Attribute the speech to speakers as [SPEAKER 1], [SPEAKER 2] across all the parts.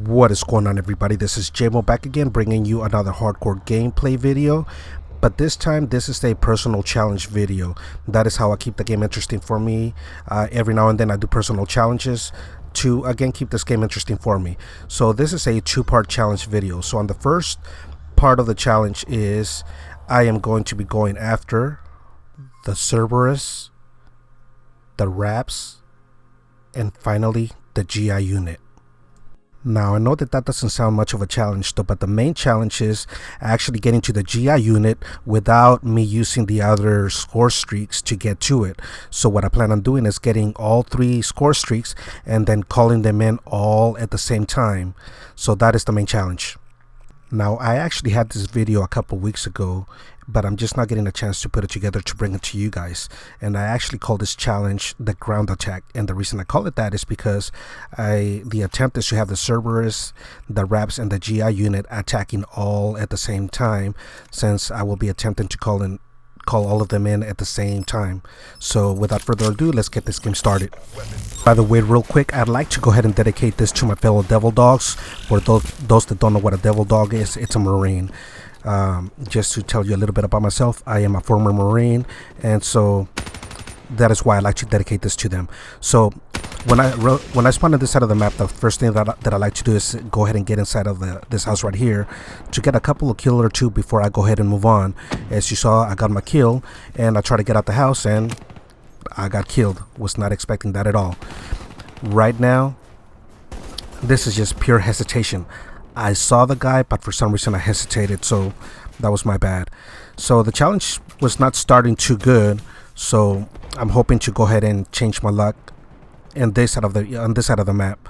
[SPEAKER 1] What is going on, everybody? This is JMO back again, bringing you another hardcore gameplay video, but this time this is a personal challenge video. That is how I keep the game interesting for me. Every now and then I do personal challenges to again keep this game interesting for me. So this is a two-part challenge video. So on the first part of the challenge is I am going to be going after the Cerberus, the R.A.P.S, and finally the GI unit. Now, I know that doesn't sound much of a challenge though, but the main challenge is actually getting to the GI unit without me using the other score streaks to get to it. So what I plan on doing is getting all three score streaks and then calling them in all at the same time. So that is the main challenge. Now, I actually had this video a couple weeks ago, but I'm just not getting a chance to put it together to bring it to you guys. And I actually call this challenge the ground attack. And the reason I call it that is because the attempt is to have the Cerberus, the R.A.P.S, and the GI unit attacking all at the same time, since I will be attempting to call all of them in at the same time. So without further ado, let's get this game started. By the way, real quick, I'd like to go ahead and dedicate this to my fellow devil dogs. For those that don't know what a devil dog is, it's a Marine. Just to tell you a little bit about myself, I am a former Marine, and so that is why I like to dedicate this to them. So when I spawn on this side of the map, the first thing that I like to do is go ahead and get inside of this house right here to get a couple of kill or two before I go ahead and move on. As you saw, I got my kill and I try to get out the house and I got killed. Was not expecting that at all. Right now, this is just pure hesitation. I saw the guy, but for some reason I hesitated, so that was my bad. So the challenge was not starting too good, so I'm hoping to go ahead and change my luck on this side of the map.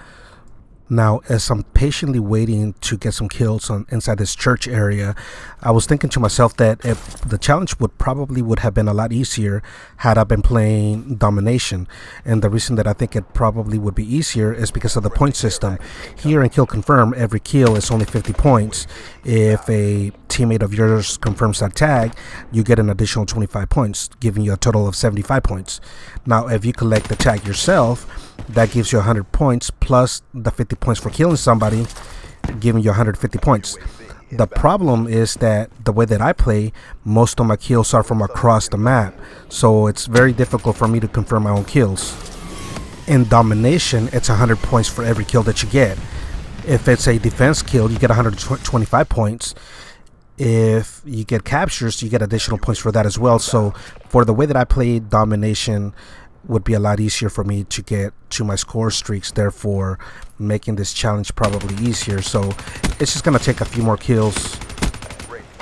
[SPEAKER 1] Now, as I'm patiently waiting to get some kills inside this church area, I was thinking to myself that the challenge would have been a lot easier had I been playing domination. And the reason that I think it probably would be easier is because of the point system. Here in Kill Confirm, every kill is only 50 points. If a teammate of yours confirms that tag, you get an additional 25 points, giving you a total of 75 points. Now, if you collect the tag yourself, that gives you 100 points plus the 50 points for killing somebody, giving you 150 points. The problem is that the way that I play, most of my kills are from across the map, so it's very difficult for me to confirm my own kills. In domination, it's 100 points for every kill that you get. If it's a defense kill, you get 125 points. If you get captures, you get additional points for that as well. So for the way that I play, domination would be a lot easier for me to get to my score streaks, therefore making this challenge probably easier. So it's just gonna take a few more kills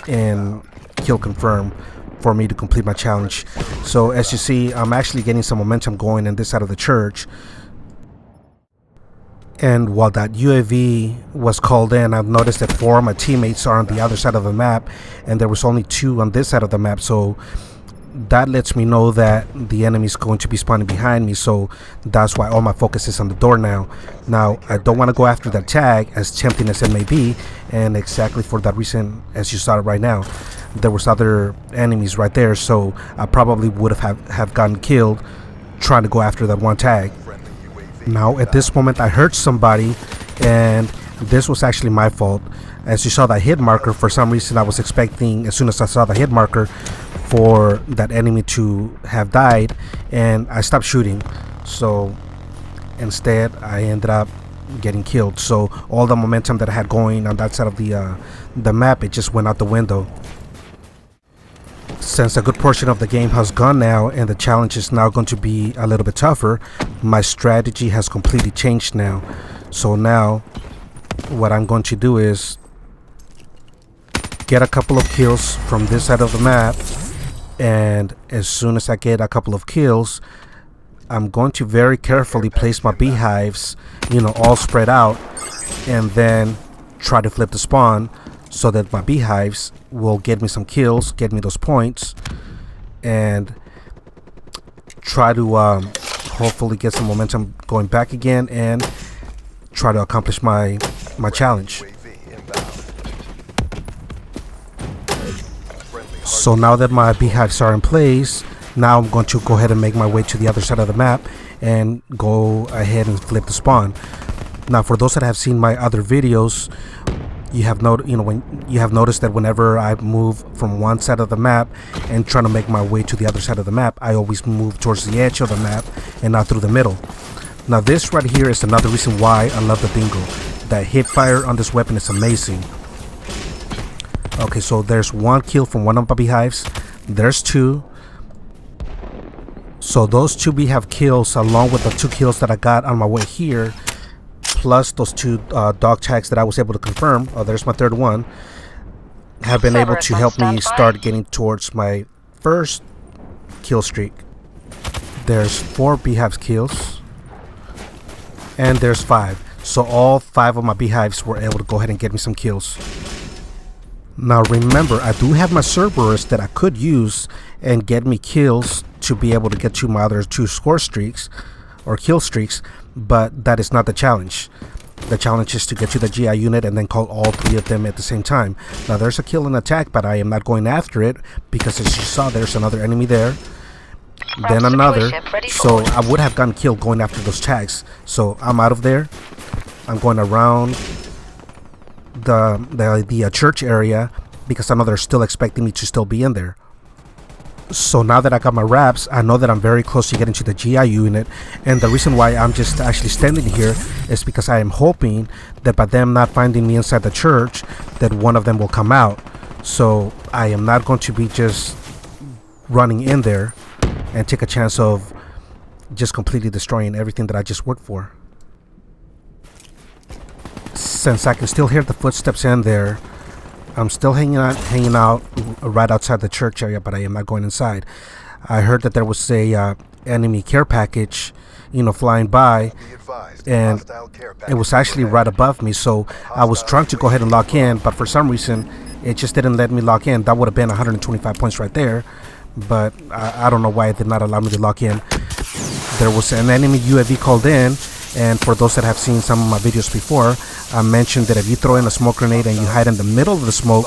[SPEAKER 1] and Kill Confirm for me to complete my challenge. So as you see, I'm actually getting some momentum going in this side of the church. And while that UAV was called in, I've noticed that 4 of my teammates are on the other side of the map, and there was only 2 on this side of the map. So that lets me know that the enemy is going to be spawning behind me. So that's why all my focus is on the door now. Now, I don't want to go after that tag, as tempting as it may be, and exactly for that reason, as you saw it right now, there was other enemies right there. So I probably would have gotten killed trying to go after that one tag. Now, at this moment, I heard somebody, and this was actually my fault. As you saw that hit marker, for some reason I was expecting, as soon as I saw the hit marker, for that enemy to have died, and I stopped shooting. So instead, I ended up getting killed. So all the momentum that I had going on that side of the map, it just went out the window. Since a good portion of the game has gone now and the challenge is now going to be a little bit tougher, my strategy has completely changed now. So now what I'm going to do is get a couple of kills from this side of the map, and as soon as I get a couple of kills, I'm going to very carefully place my beehives, all spread out, and then try to flip the spawn so that my beehives will get me some kills, get me those points, and try to hopefully get some momentum going back again and try to accomplish my challenge. So now that my beehives are in place, now I'm going to go ahead and make my way to the other side of the map and go ahead and flip the spawn. Now, for those that have seen my other videos, when you have noticed that whenever I move from one side of the map and trying to make my way to the other side of the map, I always move towards the edge of the map and not through the middle. Now, this right here is another reason why I love the bingo. That hip fire on this weapon is amazing. Okay, so there's one kill from one of my beehives. There's two. So those two beehive kills, along with the 2 kills that I got on my way here, plus those 2 dog tags that I was able to confirm, oh, there's my 3rd one, have been able to help me start getting towards my first kill streak. There's 4 beehives kills, and there's 5. So all 5 of my beehives were able to go ahead and get me some kills. Now remember, I do have my Cerberus that I could use and get me kills to be able to get to my other 2 score streaks or kill streaks, but that is not the challenge. The challenge is to get to the GI unit and then call all 3 of them at the same time. Now there's a kill and attack, but I am not going after it because, as you saw, there's another enemy there, then another, so I would have gotten killed going after those tags. So I'm out of there. I'm going around the church area because I know they're still expecting me to still be in there. So now that I got my R.A.P.S, I know that I'm very close to getting to the GI unit, and the reason why I'm just actually standing here is because I am hoping that by them not finding me inside the church, that one of them will come out. So I am not going to be just running in there and take a chance of just completely destroying everything that I just worked for. Since I can still hear the footsteps in there, I'm still hanging out right outside the church area, but I am not going inside. I heard that there was a enemy care package, flying by, and it was actually right above me. So I was trying to go ahead and lock in, but for some reason, it just didn't let me lock in. That would have been 125 points right there, but I don't know why it did not allow me to lock in. There was an enemy UAV called in, and for those that have seen some of my videos before, I mentioned that if you throw in a smoke grenade and you hide in the middle of the smoke,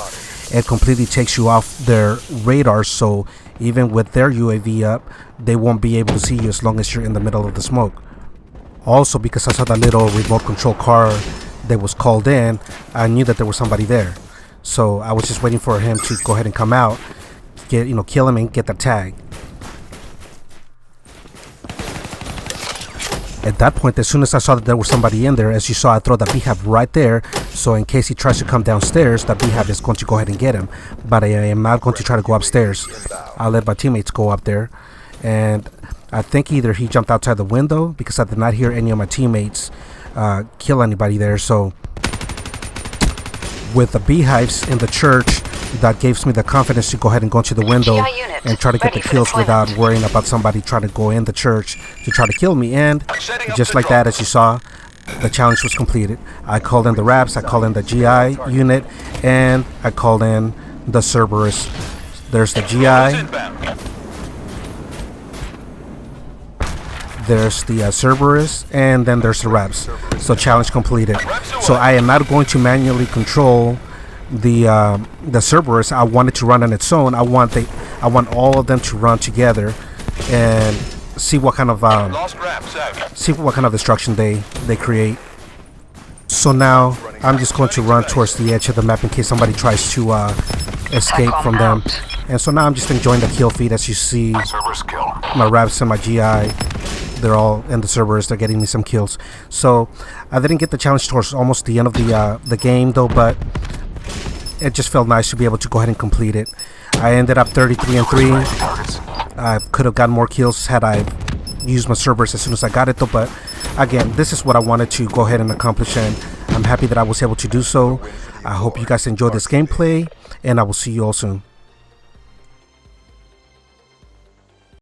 [SPEAKER 1] it completely takes you off their radar. So even with their UAV up, they won't be able to see you as long as you're in the middle of the smoke. Also, because I saw that little remote control car that was called in, I knew that there was somebody there. So I was just waiting for him to go ahead and come out, kill him and get the tag. At that point, as soon as I saw that there was somebody in there, as you saw, I throw the beehive right there, so in case he tries to come downstairs, the beehive is going to go ahead and get him. But I am not going to try to go upstairs. I'll let my teammates go up there, and I think either he jumped outside the window, because I did not hear any of my teammates kill anybody there. So with the beehives in the church, that gives me the confidence to go ahead and go into the window and try to get the kills without worrying about somebody trying to go in the church to try to kill me. And just like that, as you saw, the challenge was completed. I called in the R.A.P.S, I called in the GI unit, and I called in the Cerberus. There's the GI, there's the Cerberus, and then there's the R.A.P.S. So challenge completed. So I am not going to manually control the Cerberus. I want it to run on its own. I want all of them to run together and see what kind of destruction they create. So now I'm just going to run towards the edge of the map in case somebody tries to escape from them. And so now I'm just enjoying the kill feed. As you see, my R.A.P.S and my GI, they're all in the Cerberus. They're getting me some kills. So I didn't get the challenge towards almost the end of the game though, but it just felt nice to be able to go ahead and complete it. I ended up 33-3. I could have gotten more kills had I used my Cerberus as soon as I got it though, but again, this is what I wanted to go ahead and accomplish, and I'm happy that I was able to do so. I hope you guys enjoyed this gameplay, and I will see you all soon.